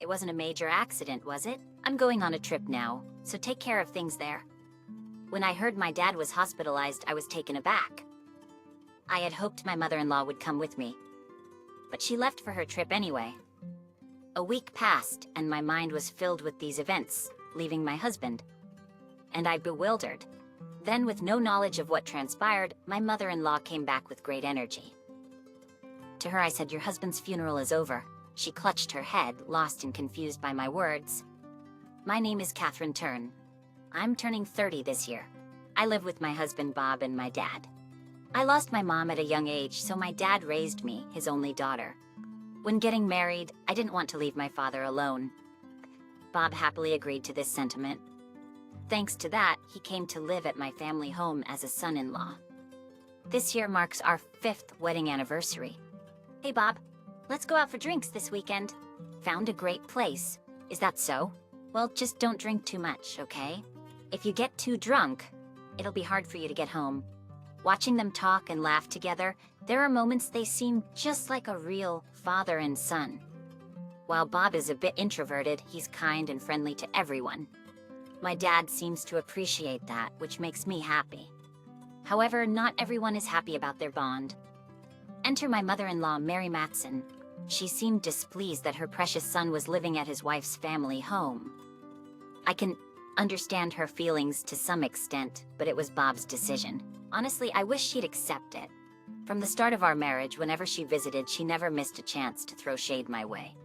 It wasn't a major accident, was it? I'm going on a trip now, so take care of things there. When I heard my dad was hospitalized, I was taken aback. I had hoped my mother-in-law would come with me, but she left for her trip anyway. A week passed, and my mind was filled with these events, leaving my husband. And I bewildered. Then, with no knowledge of what transpired, my mother-in-law came back with great energy. To her I said, "Your husband's funeral is over." She clutched her head, lost and confused by my words. My name is Catherine Turn. I'm turning 30 this year. I live with my husband Bob and my dad. I lost my mom at a young age, so my dad raised me, his only daughter. When getting married, I didn't want to leave my father alone. Bob happily agreed to this sentiment. Thanks to that, he came to live at my family home as a son-in-law. This year marks our 5th wedding anniversary. Hey Bob, let's go out for drinks this weekend. Found a great place. Is that so? Well, just don't drink too much, okay? If you get too drunk, it'll be hard for you to get home. Watching them talk and laugh together, there are moments they seem just like a real father and son. While Bob is a bit introverted, he's kind and friendly to everyone. My dad seems to appreciate that, which makes me happy. However, not everyone is happy about their bond. Enter my mother-in-law, Mary Matson. She seemed displeased that her precious son was living at his wife's family home. I can understand her feelings to some extent, but it was Bob's decision. Honestly, I wish she'd accept it. From the start of our marriage, whenever she visited, she never missed a chance to throw shade my way.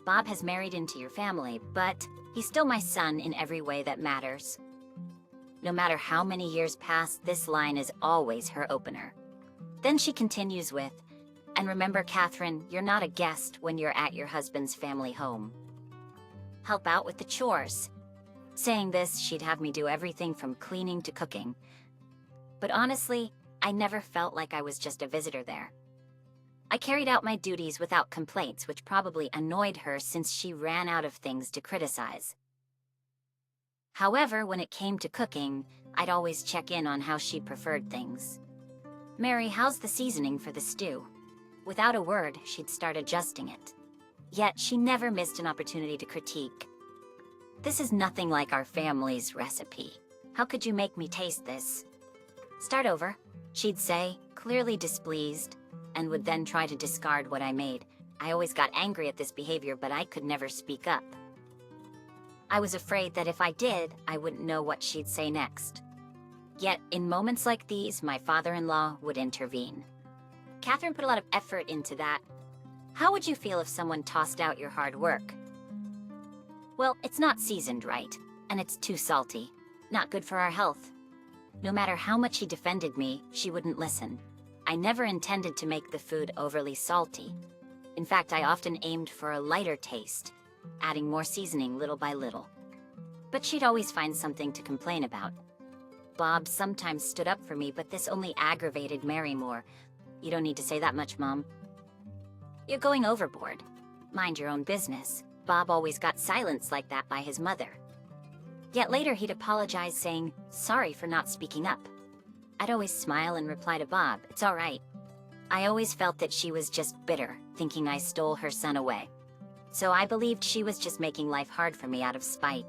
Bob has married into your family, but he's still my son in every way that matters. No matter how many years pass, this line is always her opener. Then she continues with, "And remember, Catherine, you're not a guest when you're at your husband's family home. Help out with the chores." Saying this, she'd have me do everything from cleaning to cooking. But honestly, I never felt like I was just a visitor there. I carried out my duties without complaints, which probably annoyed her since she ran out of things to criticize. However, when it came to cooking, I'd always check in on how she preferred things. "Mary, how's the seasoning for the stew?" Without a word, she'd start adjusting it. Yet she never missed an opportunity to critique. "This is nothing like our family's recipe. How could you make me taste this?" "Start over," she'd say, clearly displeased, and would then try to discard what I made. I always got angry at this behavior, but I could never speak up. I was afraid that if I did, I wouldn't know what she'd say next. Yet, in moments like these, my father-in-law would intervene. "Catherine put a lot of effort into that. How would you feel if someone tossed out your hard work?" "Well, it's not seasoned right, and it's too salty. Not good for our health." No matter how much he defended me, she wouldn't listen. I never intended to make the food overly salty. In fact, I often aimed for a lighter taste, adding more seasoning little by little. But she'd always find something to complain about. Bob sometimes stood up for me, but this only aggravated Mary more. "You don't need to say that much, Mom. You're going overboard. Mind your own business." Bob always got silenced like that by his mother. Yet later he'd apologize, saying, "Sorry for not speaking up." I'd always smile and reply to Bob, "It's all right." I always felt that she was just bitter, thinking I stole her son away. So I believed she was just making life hard for me out of spite.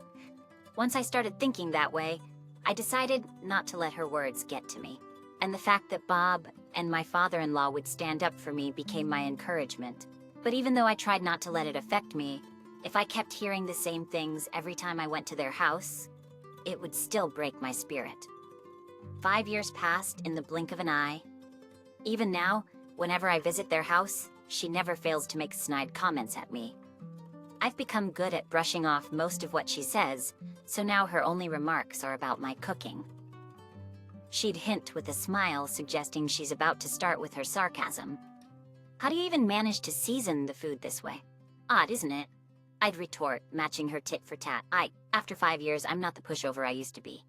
Once I started thinking that way, I decided not to let her words get to me. And the fact that Bob and my father-in-law would stand up for me became my encouragement. But even though I tried not to let it affect me, if I kept hearing the same things every time I went to their house, it would still break my spirit. 5 years passed in the blink of an eye. Even now, whenever I visit their house, she never fails to make snide comments at me. I've become good at brushing off most of what she says, so now her only remarks are about my cooking. She'd hint with a smile, suggesting she's about to start with her sarcasm. "How do you even manage to season the food this way? Odd, isn't it?" I'd retort, matching her tit for tat. After 5 years, I'm not the pushover I used to be.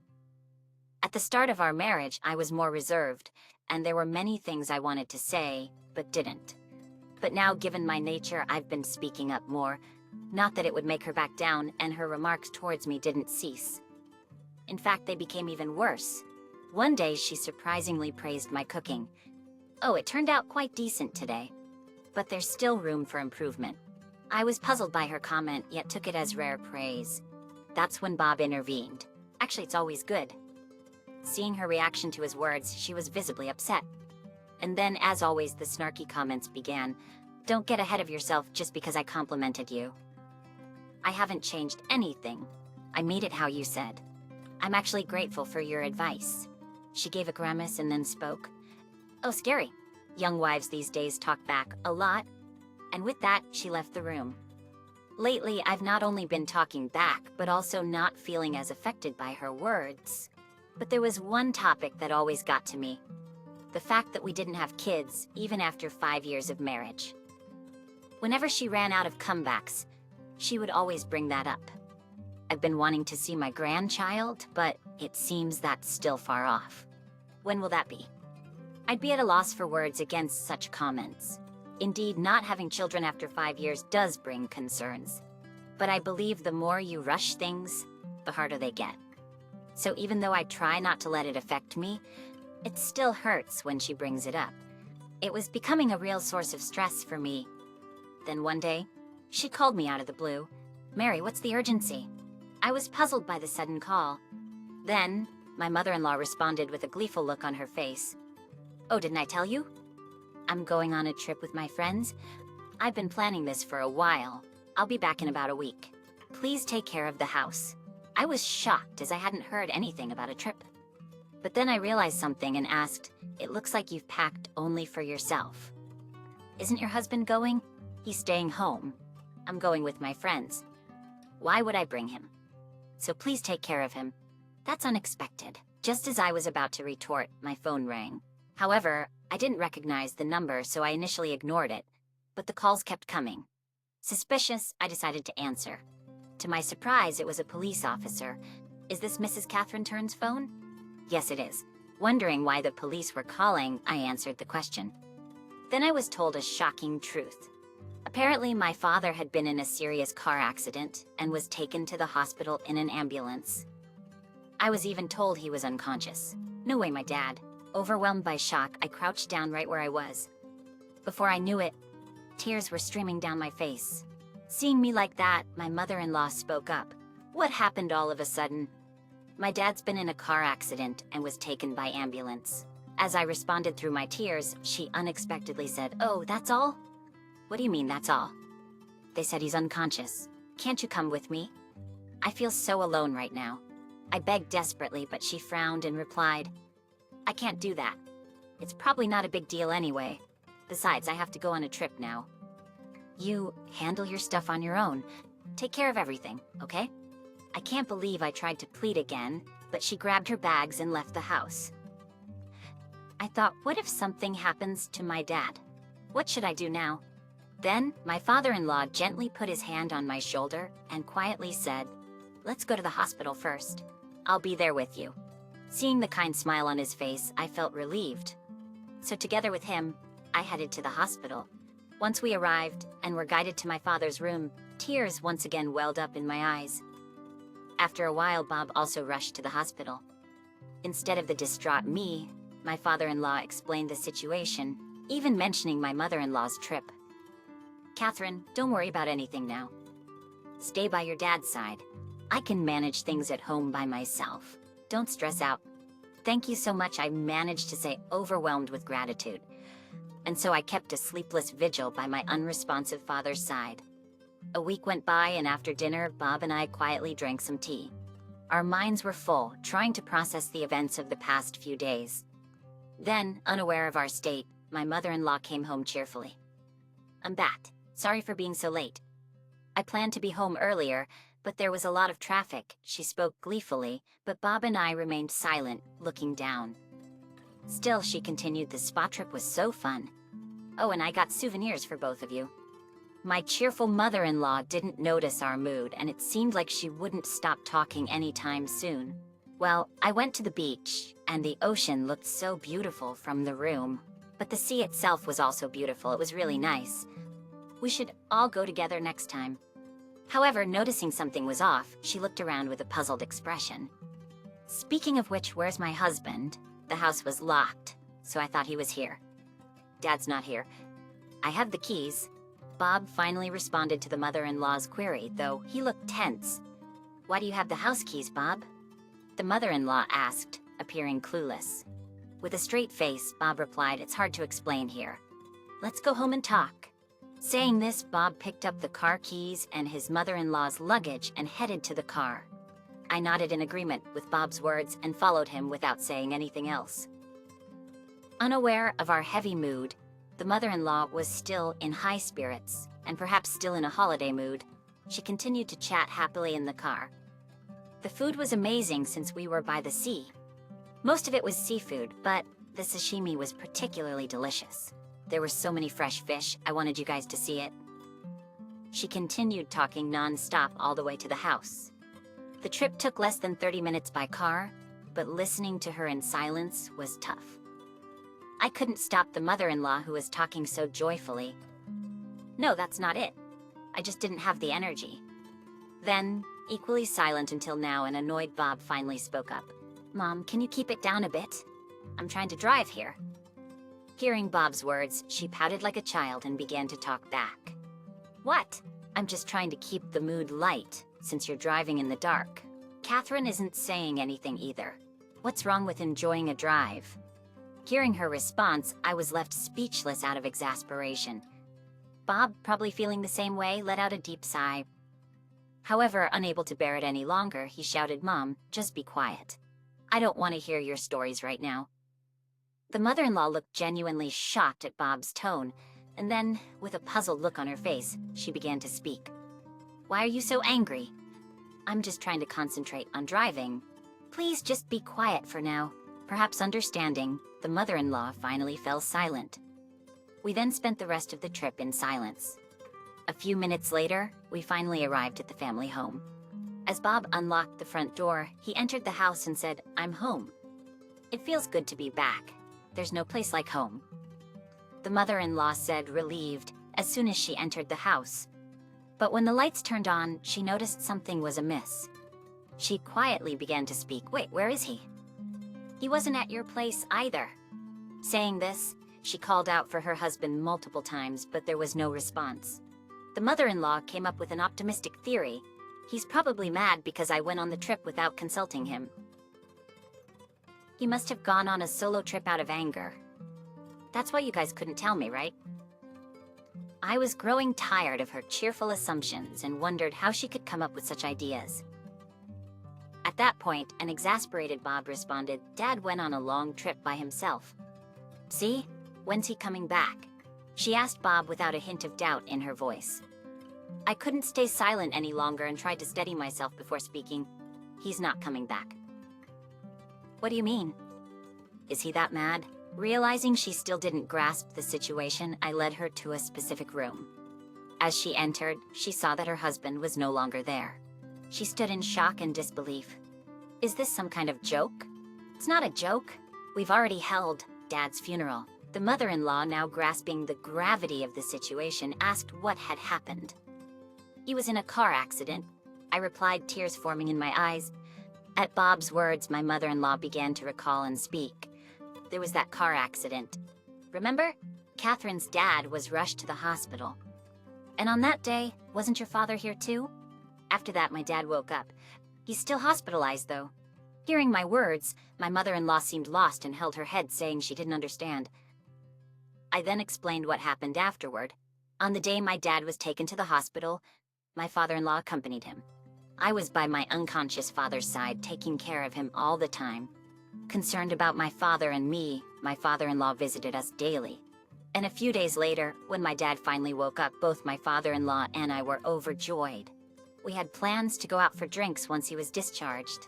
At the start of our marriage, I was more reserved, and there were many things I wanted to say, but didn't. But now, given my nature, I've been speaking up more. Not that it would make her back down, and her remarks towards me didn't cease. In fact, they became even worse. One day, she surprisingly praised my cooking. "Oh, it turned out quite decent today. But there's still room for improvement." I was puzzled by her comment, yet took it as rare praise. That's when Bob intervened. Actually, it's always good. Seeing her reaction to his words, she was visibly upset. And then, as always, the snarky comments began. Don't get ahead of yourself just because I complimented you. I haven't changed anything. I made it how you said. I'm actually grateful for your advice. She gave a grimace and then spoke. Oh, scary. Young wives these days talk back a lot. And with that, she left the room. Lately, I've not only been talking back, but also not feeling as affected by her words. But there was one topic that always got to me. The fact that we didn't have kids, even after 5 years of marriage. Whenever she ran out of comebacks, she would always bring that up. I've been wanting to see my grandchild, but it seems that's still far off. When will that be? I'd be at a loss for words against such comments. Indeed, not having children after 5 years does bring concerns. But I believe the more you rush things, the harder they get. So even though I try not to let it affect me, it still hurts when she brings it up. It was becoming a real source of stress for me. Then one day, she called me out of the blue. Mary, what's the urgency? I was puzzled by the sudden call. Then, my mother-in-law responded with a gleeful look on her face. Oh, didn't I tell you? I'm going on a trip with my friends. I've been planning this for a while. I'll be back in about a week. Please take care of the house. I was shocked as I hadn't heard anything about a trip. But then I realized something and asked, it looks like you've packed only for yourself. Isn't your husband going? He's staying home. I'm going with my friends. Why would I bring him? So please take care of him. That's unexpected. Just as I was about to retort, my phone rang. However, I didn't recognize the number, so I initially ignored it. But the calls kept coming. Suspicious, I decided to answer. To my surprise, it was a police officer. Is this Mrs. Catherine Turn's phone? Yes, it is. Wondering why the police were calling, I answered the question. Then I was told a shocking truth. Apparently, my father had been in a serious car accident and was taken to the hospital in an ambulance. I was even told he was unconscious. No way, my dad. Overwhelmed by shock, I crouched down right where I was. Before I knew it, tears were streaming down my face. Seeing me like that, my mother-in-law spoke up. What happened all of a sudden? My dad's been in a car accident and was taken by ambulance. As I responded through my tears, she unexpectedly said, "Oh, that's all?" What do you mean, that's all? They said he's unconscious. Can't you come with me? I feel so alone right now. I begged desperately, but she frowned and replied, I can't do that. It's probably not a big deal anyway. Besides, I have to go on a trip now. You handle your stuff on your own. Take care of everything, okay? I can't believe I tried to plead again, but she grabbed her bags and left the house. I thought, what if something happens to my dad? What should I do now? Then, my father-in-law gently put his hand on my shoulder and quietly said, Let's go to the hospital first. I'll be there with you. Seeing the kind smile on his face, I felt relieved. So together with him, I headed to the hospital. Once we arrived and were guided to my father's room, tears once again welled up in my eyes. After a while, Bob also rushed to the hospital. Instead of the distraught me, my father-in-law explained the situation, even mentioning my mother-in-law's trip. Catherine, don't worry about anything now. Stay by your dad's side. I can manage things at home by myself. Don't stress out. Thank you so much, I managed to say, overwhelmed with gratitude. And so I kept a sleepless vigil by my unresponsive father's side. A week went by, and after dinner, Bob and I quietly drank some tea. Our minds were full, trying to process the events of the past few days. Then, unaware of our state, my mother-in-law came home cheerfully. I'm back. Sorry for being so late. I planned to be home earlier, but there was a lot of traffic, she spoke gleefully, but Bob and I remained silent, looking down. Still, she continued, the spa trip was so fun. Oh, and I got souvenirs for both of you. My cheerful mother-in-law didn't notice our mood, and it seemed like she wouldn't stop talking anytime soon. Well, I went to the beach, and the ocean looked so beautiful from the room. But the sea itself was also beautiful. It was really nice. We should all go together next time. However, noticing something was off, she looked around with a puzzled expression. Speaking of which, where's my husband? The house was locked, so I thought he was here. Dad's not here. I have the keys. Bob finally responded to the mother-in-law's query, though he looked tense. "Why do you have the house keys, Bob?" the mother-in-law asked, appearing clueless. With a straight face, Bob replied, "It's hard to explain here. Let's go home and talk." Saying this, Bob picked up the car keys and his mother-in-law's luggage and headed to the car. I nodded in agreement with Bob's words and followed him without saying anything else. Unaware of our heavy mood, the mother-in-law was still in high spirits, and perhaps still in a holiday mood. She continued to chat happily in the car. The food was amazing since we were by the sea. Most of it was seafood, but the sashimi was particularly delicious. There were so many fresh fish, I wanted you guys to see it. She continued talking non-stop all the way to the house. The trip took less than 30 minutes by car, but listening to her in silence was tough. I couldn't stop the mother-in-law who was talking so joyfully. "No, that's not it. I just didn't have the energy." Then, equally silent until now, an annoyed Bob finally spoke up. "Mom, can you keep it down a bit? I'm trying to drive here." Hearing Bob's words, she pouted like a child and began to talk back. "What? I'm just trying to keep the mood light, since you're driving in the dark. Catherine isn't saying anything either. What's wrong with enjoying a drive?" Hearing her response, I was left speechless out of exasperation. Bob, probably feeling the same way, let out a deep sigh. However, unable to bear it any longer, he shouted, "Mom, just be quiet. I don't want to hear your stories right now." The mother-in-law looked genuinely shocked at Bob's tone, and then, with a puzzled look on her face, she began to speak. "Why are you so angry?" "I'm just trying to concentrate on driving. Please just be quiet for now." Perhaps understanding, the mother-in-law finally fell silent. We then spent the rest of the trip in silence. A few minutes later, we finally arrived at the family home. As Bob unlocked the front door, he entered the house and said, "I'm home. It feels good to be back. There's no place like home." The mother-in-law said, relieved, as soon as she entered the house. But when the lights turned on, she noticed something was amiss. She quietly began to speak. "Wait, where is he? He wasn't at your place either." Saying this, she called out for her husband multiple times, but there was no response. The mother-in-law came up with an optimistic theory. "He's probably mad because I went on the trip without consulting him. He must have gone on a solo trip out of anger. That's why you guys couldn't tell me, right?" I was growing tired of her cheerful assumptions and wondered how she could come up with such ideas. At that point, an exasperated Bob responded, "Dad went on a long trip by himself." "See? When's he coming back?" she asked Bob without a hint of doubt in her voice. I couldn't stay silent any longer and tried to steady myself before speaking. "He's not coming back." "What do you mean? Is he that mad?" Realizing she still didn't grasp the situation, I led her to a specific room. As she entered, she saw that her husband was no longer there. She stood in shock and disbelief. "Is this some kind of joke?" "It's not a joke. We've already held Dad's funeral." The mother-in-law, now grasping the gravity of the situation, asked what had happened. "He was in a car accident," I replied, tears forming in my eyes. At Bob's words, my mother-in-law began to recall and speak. "There was that car accident. Remember? Catherine's dad was rushed to the hospital. And on that day, wasn't your father here too? After that, my dad woke up. He's still hospitalized, though." Hearing my words, my mother-in-law seemed lost and held her head, saying she didn't understand. I then explained what happened afterward. On the day my dad was taken to the hospital, my father-in-law accompanied him. I was by my unconscious father's side, taking care of him all the time. Concerned about my father and me, my father-in-law visited us daily. And a few days later, when my dad finally woke up, both my father-in-law and I were overjoyed. We had plans to go out for drinks once he was discharged.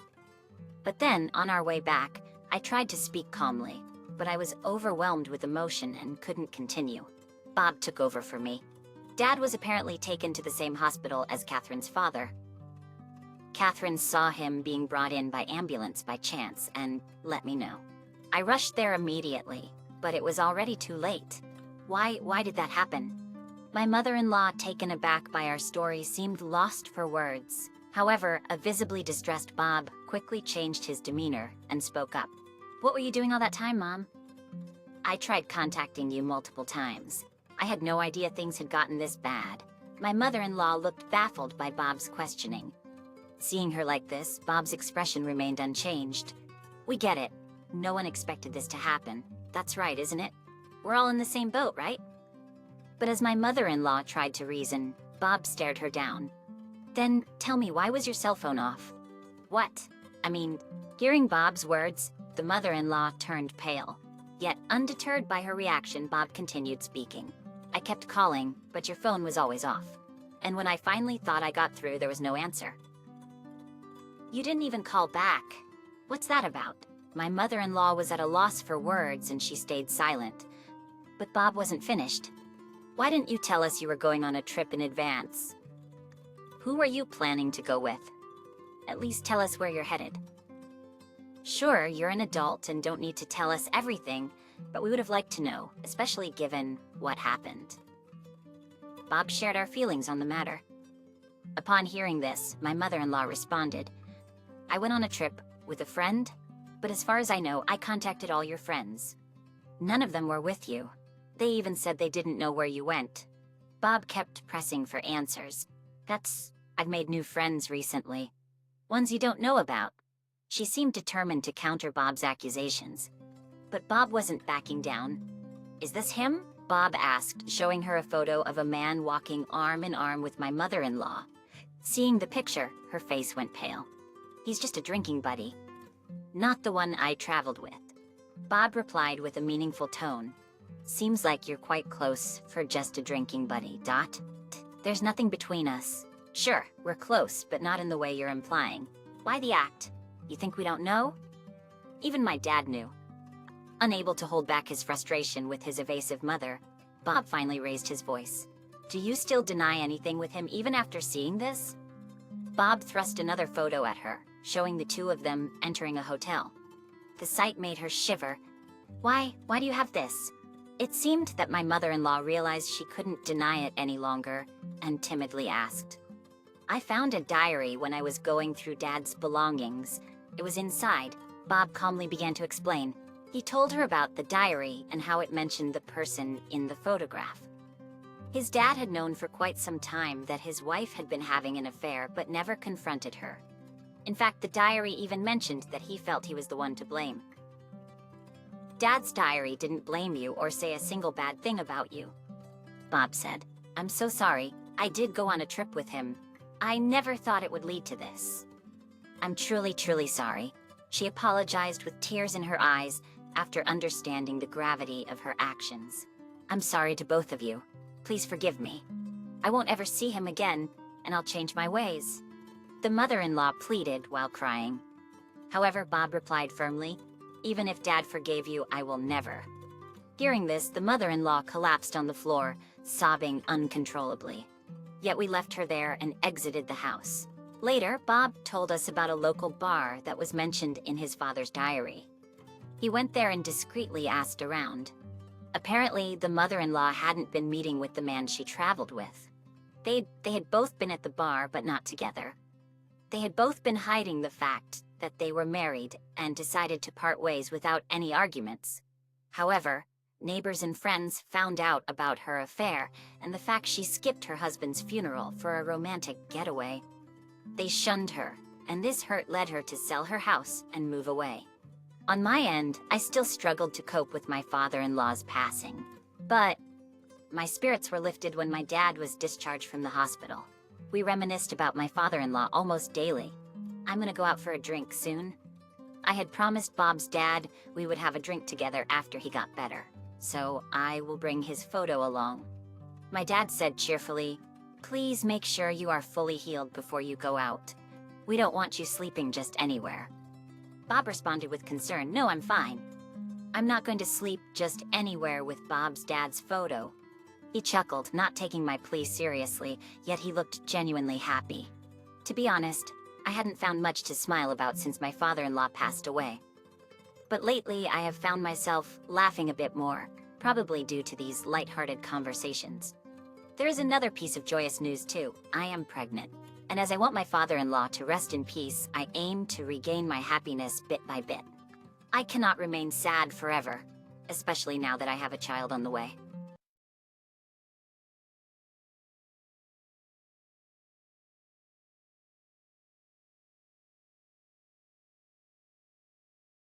But then, on our way back, I tried to speak calmly, but I was overwhelmed with emotion and couldn't continue. Bob took over for me. Dad was apparently taken to the same hospital as Catherine's father. Catherine saw him being brought in by ambulance by chance and let me know. I rushed there immediately, but it was already too late. Why did that happen? My mother-in-law, taken aback by our story, seemed lost for words. However, a visibly distressed Bob quickly changed his demeanor and spoke up. "What were you doing all that time, Mom?" "I tried contacting you multiple times. I had no idea things had gotten this bad. My mother-in-law looked baffled by Bob's questioning. Seeing her like this, Bob's expression remained unchanged. We get it. No one expected this to happen. That's right, isn't it? We're all in the same boat, right? But as my mother-in-law tried to reason, Bob stared her down. Then, tell me, why was your cell phone off? What? I mean, hearing Bob's words, the mother-in-law turned pale. Yet, undeterred by her reaction, Bob continued speaking. I kept calling, but your phone was always off. And when I finally thought I got through, there was no answer. You didn't even call back. What's that about? My mother-in-law was at a loss for words and she stayed silent. But Bob wasn't finished. Why didn't you tell us you were going on a trip in advance? Who were you planning to go with? At least tell us where you're headed. Sure, you're an adult and don't need to tell us everything, but we would have liked to know, especially given what happened. Bob shared our feelings on the matter. Upon hearing this, my mother-in-law responded, I went on a trip with a friend, but as far as I know, I contacted all your friends. None of them were with you. They even said they didn't know where you went. Bob kept pressing for answers. I've made new friends recently. Ones you don't know about. She seemed determined to counter Bob's accusations. But Bob wasn't backing down. Is this him? Bob asked, showing her a photo of a man walking arm in arm with my mother-in-law. Seeing the picture, her face went pale. He's just a drinking buddy. Not the one I traveled with. Bob replied with a meaningful tone. Seems like you're quite close for just a drinking buddy, Dot. There's nothing between us. Sure, we're close, but not in the way you're implying. Why the act? You think we don't know? Even my dad knew. Unable to hold back his frustration with his evasive mother, Bob finally raised his voice. Do you still deny anything with him even after seeing this? Bob thrust another photo at her, showing the two of them entering a hotel. The sight made her shiver. Why do you have this? It seemed that my mother-in-law realized she couldn't deny it any longer, and timidly asked. I found a diary when I was going through Dad's belongings. It was inside. Bob calmly began to explain. He told her about the diary and how it mentioned the person in the photograph. His dad had known for quite some time that his wife had been having an affair but never confronted her. In fact, the diary even mentioned that he felt he was the one to blame. Dad's diary didn't blame you or say a single bad thing about you. Bob said, I'm so sorry. I did go on a trip with him. I never thought it would lead to this. I'm truly, truly sorry. She apologized with tears in her eyes after understanding the gravity of her actions. I'm sorry to both of you. Please forgive me. I won't ever see him again, and I'll change my ways. The mother-in-law pleaded while crying. However, Bob replied firmly, even if Dad forgave you, I will never. Hearing this, the mother-in-law collapsed on the floor, sobbing uncontrollably. Yet we left her there and exited the house. Later, Bob told us about a local bar that was mentioned in his father's diary. He went there and discreetly asked around. Apparently, the mother-in-law hadn't been meeting with the man she traveled with. They had both been at the bar, but not together. They had both been hiding the fact that they were married and decided to part ways without any arguments. However, neighbors and friends found out about her affair and the fact she skipped her husband's funeral for a romantic getaway. They shunned her, and this hurt led her to sell her house and move away. On my end, I still struggled to cope with my father-in-law's passing. But my spirits were lifted when my dad was discharged from the hospital. We reminisced about my father-in-law almost daily. I'm gonna go out for a drink soon. I had promised Bob's dad we would have a drink together after he got better, so I will bring his photo along. My dad said cheerfully, please make sure you are fully healed before you go out. We don't want you sleeping just anywhere. Bob responded with concern, no, I'm fine. I'm not going to sleep just anywhere with Bob's dad's photo. He chuckled, not taking my plea seriously, yet he looked genuinely happy. To be honest, I hadn't found much to smile about since my father-in-law passed away. But lately, I have found myself laughing a bit more, probably due to these lighthearted conversations. There is another piece of joyous news too. I am pregnant. And as I want my father-in-law to rest in peace, I aim to regain my happiness bit by bit. I cannot remain sad forever, especially now that I have a child on the way.